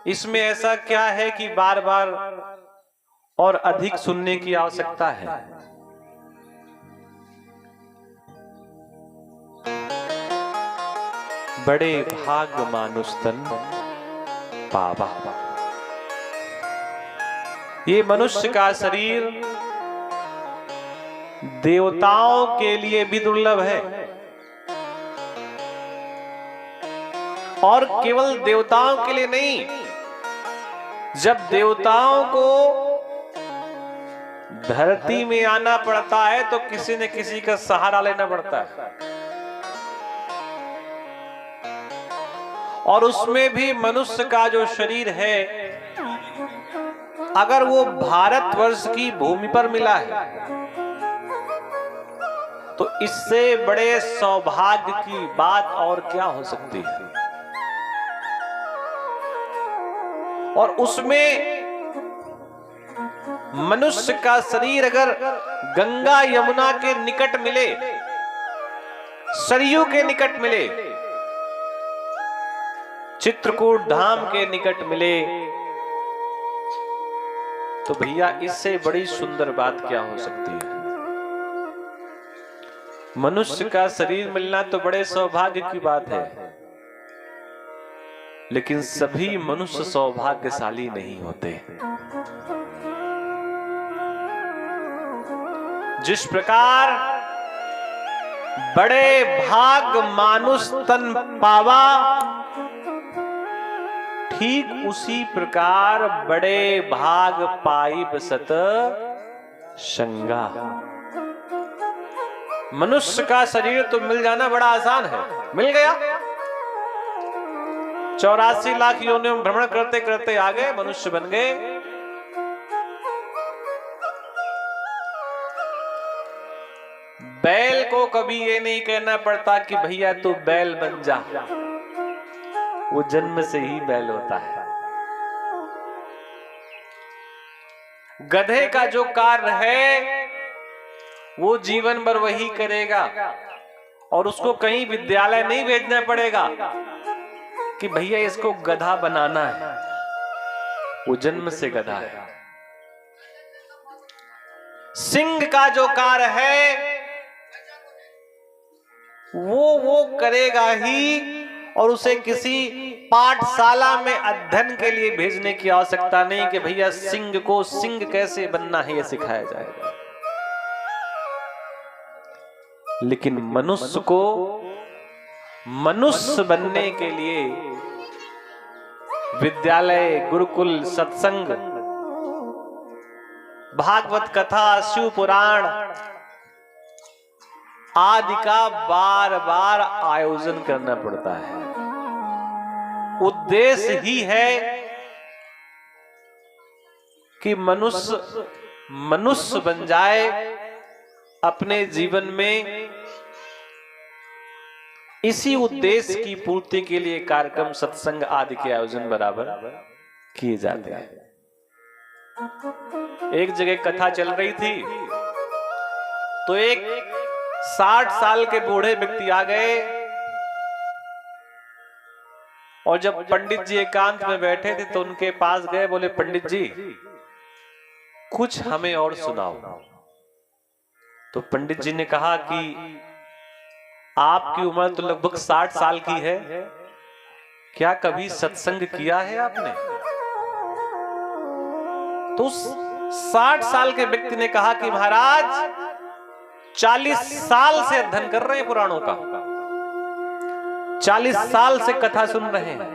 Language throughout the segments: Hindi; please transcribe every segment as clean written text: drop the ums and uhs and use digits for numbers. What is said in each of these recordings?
इसमें ऐसा क्या है कि बार बार और अधिक सुनने की आवश्यकता है? बड़े भाग मानुष तन पावा। ये मनुष्य का शरीर देवताओं के लिए भी दुर्लभ है, और केवल देवताओं के लिए नहीं। जब देवताओं को धरती में आना पड़ता है तो किसी न किसी का सहारा लेना पड़ता है, और उसमें भी मनुष्य का जो शरीर है, अगर वो भारतवर्ष की भूमि पर मिला है तो इससे बड़े सौभाग्य की बात और क्या हो सकती है। और उसमें मनुष्य का शरीर अगर गंगा यमुना के निकट मिले, सरयू के निकट मिले, चित्रकूट धाम के निकट मिले, तो भैया इससे बड़ी सुंदर बात क्या हो सकती है। मनुष्य का शरीर मिलना तो बड़े सौभाग्य की बात है, लेकिन सभी मनुष्य सौभाग्यशाली नहीं होते। जिस प्रकार बड़े भाग मानुष तन पावा, ठीक उसी प्रकार बड़े भाग पाइब सत संगा। मनुष्य का शरीर तो मिल जाना बड़ा आसान है, मिल गया। 84 लाख योनियों में भ्रमण करते करते आ गए, मनुष्य बन गए। बैल को कभी ये नहीं कहना पड़ता कि भैया तू बैल बन जा, वो जन्म से ही बैल होता है। गधे का जो कार्य है वो जीवन भर वही करेगा, और उसको कहीं विद्यालय नहीं भेजना पड़ेगा कि भैया इसको गधा बनाना है, वो जन्म से गधा है। सिंह का जो कार्य है वो करेगा ही, और उसे किसी पाठशाला में अध्ययन के लिए भेजने की आवश्यकता नहीं कि भैया सिंह को सिंह कैसे बनना है यह सिखाया जाएगा। लेकिन मनुष्य को मनुष्य बनने के लिए विद्यालय, गुरुकुल, सत्संग, भागवत कथा, शिव पुराण आदि का बार बार आयोजन करना पड़ता है। उद्देश्य ही है कि मनुष्य मनुष्य बन जाए, अपने जीवन में इसी उद्देश्य की पूर्ति के लिए कार्यक्रम, सत्संग आदि के आयोजन बराबर किए जाते हैं। एक जगह कथा चल रही थी तो एक 60 साल के बूढ़े व्यक्ति आ गए, और जब पंडित जी एकांत में बैठे थे तो उनके पास गए, बोले पंडित जी कुछ हमें और सुनाओ। तो पंडित जी ने कहा कि आपकी उम्र तो लगभग 60 साल की है, क्या कभी सत्संग किया है आपने? तो 60 साल के व्यक्ति ने कहा कि महाराज 40 साल से अध्ययन कर रहे हैं पुराणों का, 40 साल से कथा सुन रहे हैं,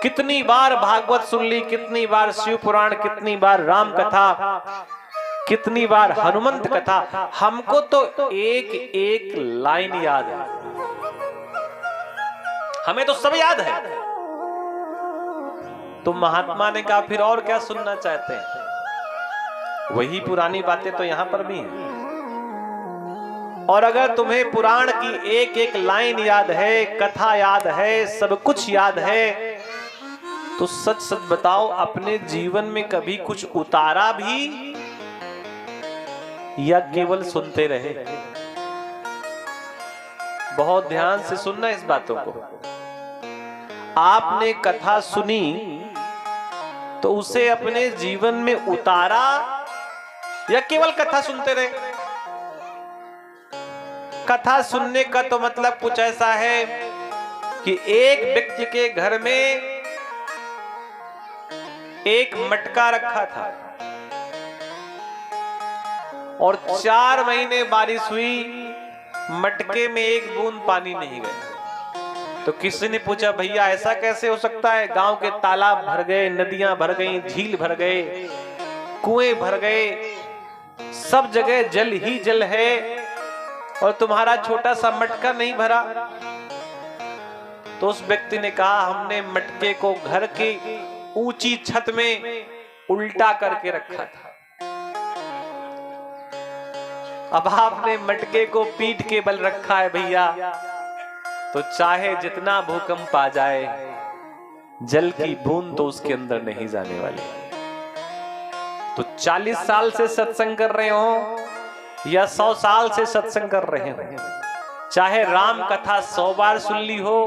कितनी बार भागवत सुन ली, कितनी बार शिव पुराण, कितनी बार राम कथा, कितनी बार हनुमंत कथा, हमको तो एक एक लाइन याद है, हमें तो सब याद है। तो महात्मा ने कहा फिर और क्या सुनना चाहते हैं? वही पुरानी बातें तो यहां पर भी हैं। और अगर तुम्हें पुराण की एक एक लाइन याद है, कथा याद है, सब कुछ याद है, तो सच सच बताओ अपने जीवन में कभी कुछ उतारा भी या केवल सुनते रहे? बहुत ध्यान से सुनना इस बातों को। आपने कथा सुनी तो उसे अपने जीवन में उतारा या केवल कथा सुनते रहे? कथा सुनने का तो मतलब कुछ ऐसा है कि एक व्यक्ति के घर में एक मटका रखा था और 4 महीने बारिश हुई, मटके में एक बूंद पानी नहीं गया। तो किसी ने पूछा, भैया ऐसा कैसे हो सकता है? गांव के तालाब भर गए, नदियां भर गई, झील भर गए, कुएं भर गए, सब जगह जल ही जल है और तुम्हारा छोटा सा मटका नहीं भरा। तो उस व्यक्ति ने कहा, हमने मटके को घर की ऊंची छत में उल्टा करके रखा था। अब आपने मटके को पीठ के बल रखा है भैया, तो चाहे जितना भूकंप आ जाए, जल की बूंद तो उसके अंदर नहीं जाने वाली। तो 40 साल से सत्संग कर रहे हो या 100 साल से सत्संग कर रहे हो, चाहे राम कथा 100 बार सुन ली हो,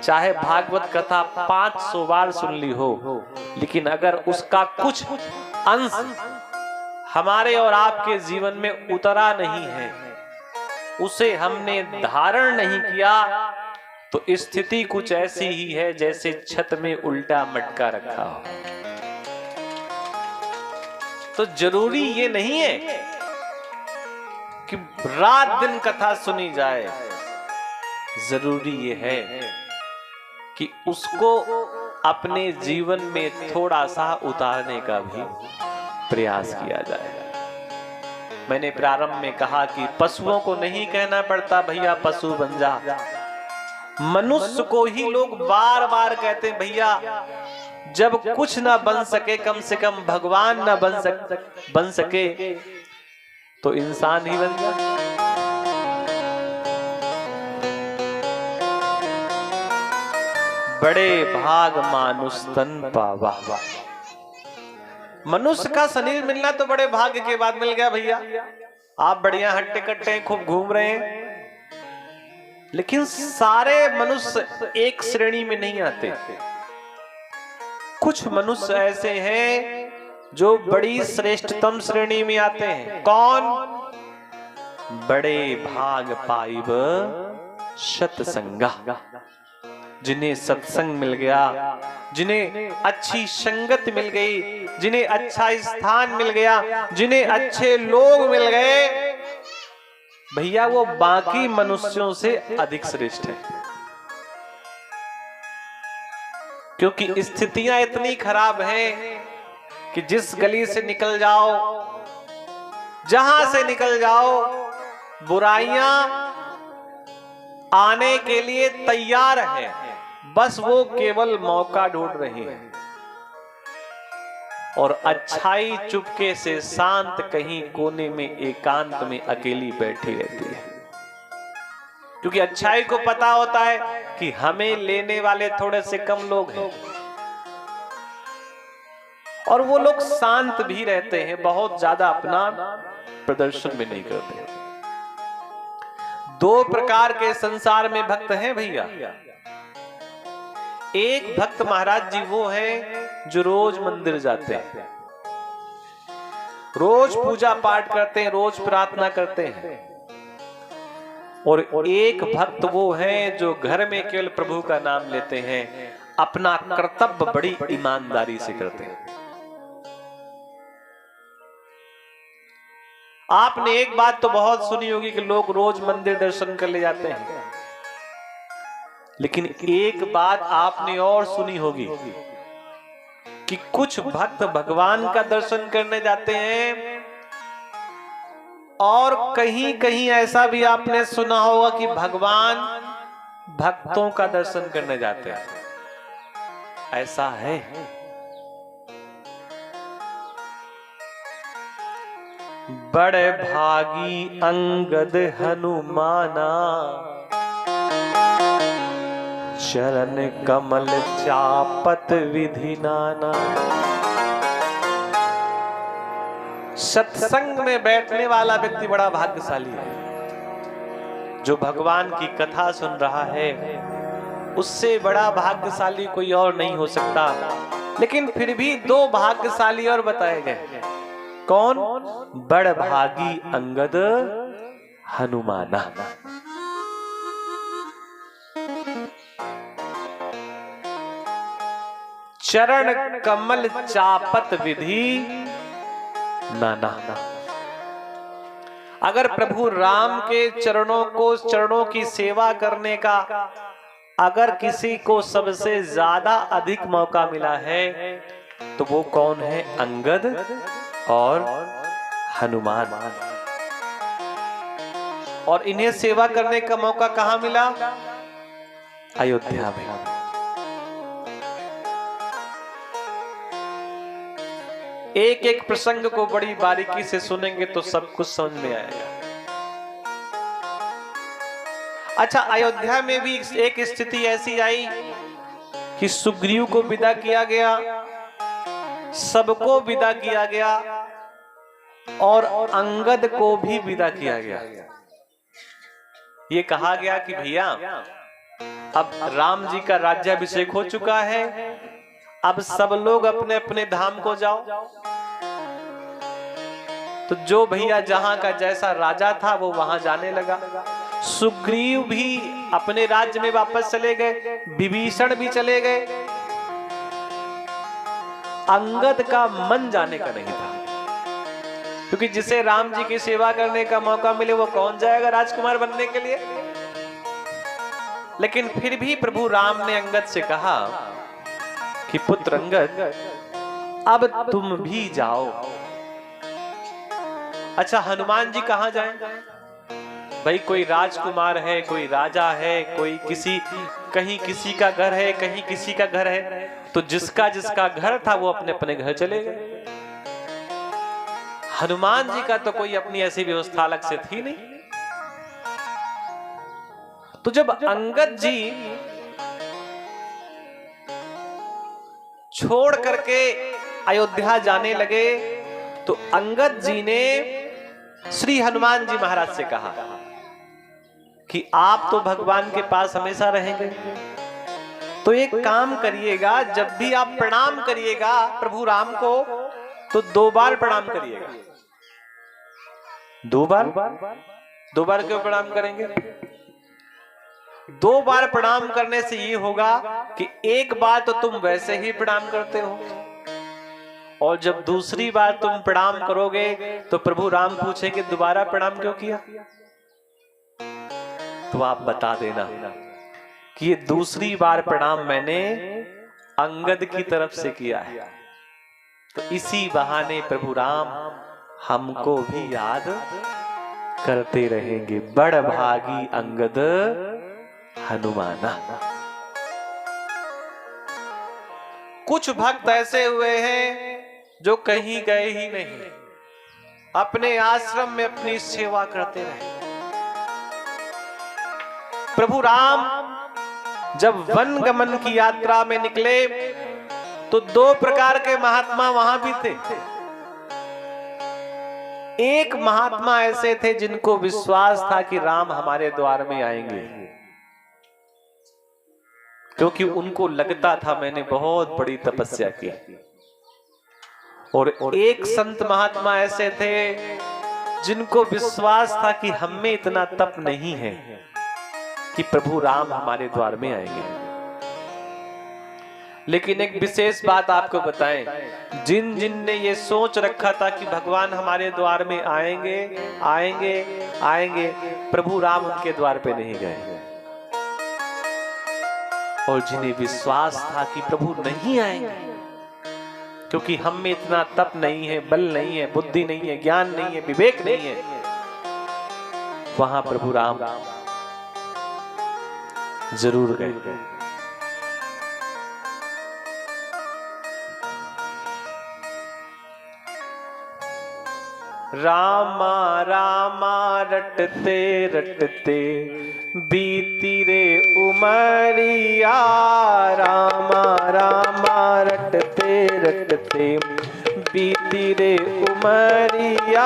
चाहे भागवत कथा 500 बार सुन ली हो, लेकिन अगर उसका कुछ अंश हमारे और आपके जीवन में उतरा नहीं है, उसे हमने धारण नहीं किया, तो स्थिति कुछ ऐसी ही है जैसे छत में उल्टा मटका रखा हो। तो जरूरी ये नहीं है कि रात दिन कथा सुनी जाए, जरूरी ये है कि उसको अपने जीवन में थोड़ा सा उतारने का भी प्रयास किया जाए। मैंने प्रारंभ में कहा कि पशुओं को नहीं कहना पड़ता भैया पशु बन जा, मनुष्य को ही लोग बार बार कहते हैं भैया जब कुछ ना बन सके, कम से कम भगवान ना बन सके तो इंसान ही बन जा। बड़े भाग मानुष तन पावा। मनुष्य का शरीर मिलना तो बड़े भाग्य के बाद मिल गया भैया। आप बढ़िया हट्टे कट्टे खूब घूम रहे हैं, लेकिन सारे मनुष्य एक श्रेणी में नहीं आते। कुछ मनुष्य ऐसे हैं जो बड़ी श्रेष्ठतम श्रेणी में आते हैं। कौन? बड़े भाग पाइब सत्संगा, जिन्हें सत्संग मिल गया, जिन्हें अच्छी संगत मिल गई, जिन्हें अच्छा स्थान मिल गया, जिन्हें अच्छे लोग मिल गए, भैया वो बाकी मनुष्यों से अधिक श्रेष्ठ है। क्योंकि स्थितियां इतनी खराब हैं कि जिस गली से निकल जाओ, जहां से निकल जाओ, बुराइयां आने के लिए तैयार है, बस वो केवल मौका ढूंढ रही है। और अच्छाई चुपके से शांत कहीं कोने में एकांत में अकेली बैठी रहती है, क्योंकि अच्छाई को पता होता है कि हमें लेने वाले थोड़े से कम लोग हैं, और वो लोग शांत भी रहते हैं, बहुत ज्यादा अपना प्रदर्शन भी नहीं करते। 2 प्रकार के संसार में भक्त हैं भैया। एक भक्त महाराज जी वो हैं जो रोज मंदिर जाते हैं, रोज पूजा पाठ करते हैं, रोज प्रार्थना करते हैं। और एक भक्त वो हैं जो घर में केवल प्रभु का नाम लेते हैं, अपना कर्तव्य बड़ी ईमानदारी से करते हैं। आपने एक बात तो बहुत सुनी होगी कि लोग रोज मंदिर दर्शन कर ले जाते हैं, लेकिन एक बात आपने और सुनी होगी कि कुछ भक्त भगवान का दर्शन करने जाते हैं, और कहीं कहीं ऐसा भी आपने सुना होगा कि भगवान भक्तों का दर्शन करने जाते हैं। ऐसा है। बड़े भागी अंगद हनुमाना, चरण कमल चापत विधि नाना। सत्संग में बैठने वाला व्यक्ति बड़ा भाग्यशाली है, जो भगवान की कथा सुन रहा है, उससे बड़ा भाग्यशाली कोई और नहीं हो सकता। लेकिन फिर भी दो भाग्यशाली और बताए गए। कौन? बड़ भागी अंगद हनुमाना। चरण कमल चापत विधि नाना। अगर प्रभु राम के चरणों की सेवा करने का अगर किसी को सबसे ज्यादा अधिक मौका मिला है तो वो कौन है? अंगद और हनुमान। और इन्हें सेवा करने का मौका कहां मिला? अयोध्या में। एक एक प्रसंग को बड़ी बारीकी से सुनेंगे तो सब कुछ समझ में आएगा। अच्छा, अयोध्या में भी एक स्थिति ऐसी आई कि सुग्रीव को विदा किया गया, सबको विदा किया गया और अंगद को भी विदा किया गया। ये कहा गया कि भैया अब राम जी का राज्याभिषेक हो चुका है, अब सब लोग अपने अपने धाम को जाओ। तो जो भैया जहां का जैसा राजा था वो वहां जाने लगा। सुग्रीव भी अपने राज्य में वापस चले गए, विभीषण भी चले गए। अंगद का मन जाने का नहीं था, क्योंकि जिसे राम जी की सेवा करने का मौका मिले वो कौन जाएगा राजकुमार बनने के लिए। लेकिन फिर भी प्रभु राम ने अंगद से कहा कि पुत्र अंगद अब तुम भी जाओ। अच्छा, हनुमान जी कहां जाएं? भाई कोई राजकुमार है, कोई राजा है, कोई कहीं किसी का घर है, कहीं किसी का घर है, तो जिसका जिसका घर था वो अपने अपने घर चले गए। हनुमान जी का तो कोई अपनी ऐसी व्यवस्था अलग से थी नहीं। तो जब अंगद जी छोड़ करके अयोध्या जाने लगे तो अंगद जी ने श्री हनुमान जी महाराज से कहा कि आप तो भगवान के पास हमेशा रहेंगे, तो एक काम करिएगा, जब भी आप प्रणाम करिएगा प्रभु राम को तो 2 बार प्रणाम करिएगा। 2 बार? 2 बार क्यों प्रणाम करेंगे? 2 बार प्रणाम करने से ये होगा कि एक बार तो तुम वैसे ही प्रणाम करते हो, और जब दूसरी बार तुम प्रणाम करोगे तो प्रभु राम पूछेंगे दोबारा प्रणाम क्यों किया? तो आप बता देना कि ये दूसरी बार प्रणाम मैंने अंगद की तरफ से किया है। तो इसी बहाने प्रभु राम हमको भी याद करते रहेंगे। बड़ भागी अंगद हनुमाना। कुछ भक्त ऐसे हुए हैं जो कहीं गए ही नहीं, अपने आश्रम में अपनी सेवा करते रहे। प्रभु राम जब वन गमन की यात्रा में निकले तो 2 प्रकार के महात्मा वहां भी थे। एक महात्मा ऐसे थे जिनको विश्वास था कि राम हमारे द्वार में आएंगे, क्योंकि उनको लगता था मैंने बहुत बड़ी तपस्या की। और एक संत महात्मा ऐसे थे जिनको विश्वास था कि हम में इतना तप नहीं है कि प्रभु राम हमारे द्वार में आएंगे। लेकिन एक विशेष बात आपको बताएं, जिन जिन ने ये सोच रखा था कि भगवान हमारे द्वार में आएंगे आएंगे आएंगे, प्रभु राम उनके द्वार पे नहीं गए। और जिन्हें विश्वास था कि प्रभु नहीं आएंगे क्योंकि हम में इतना तप नहीं है, बल नहीं है, बुद्धि नहीं है, ज्ञान नहीं है, विवेक नहीं है, वहां प्रभु राम जरूर गए। रामा रामा रटते रटते बीती रे उमरिया, रामा रामा रटते रटते बीती बीती रे उमरिया,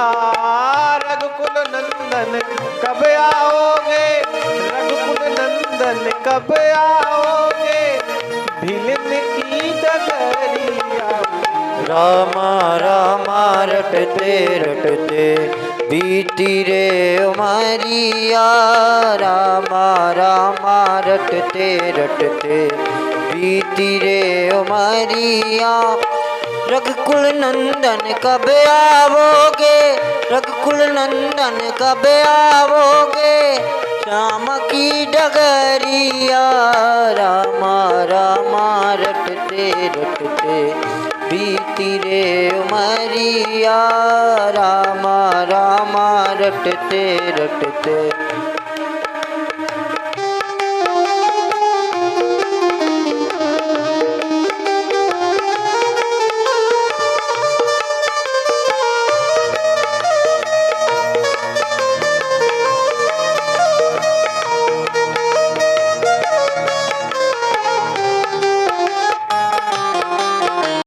रघुकुल नंदन कब आओगे, रघुकुल नंदन कब आओगे, भिलन की डगरिया। रामा रामा रटते रटते बीती रे उमरिया, रामा रामा रटते रटते बीती रे उमरिया, रघुकुल नंदन कब आवोगे, रघुकुल नंदन कब आवोगे, श्याम की डगरिया। रामा रामा रटते रटते बीती रे उमरिया, रामा रामा रटते रटते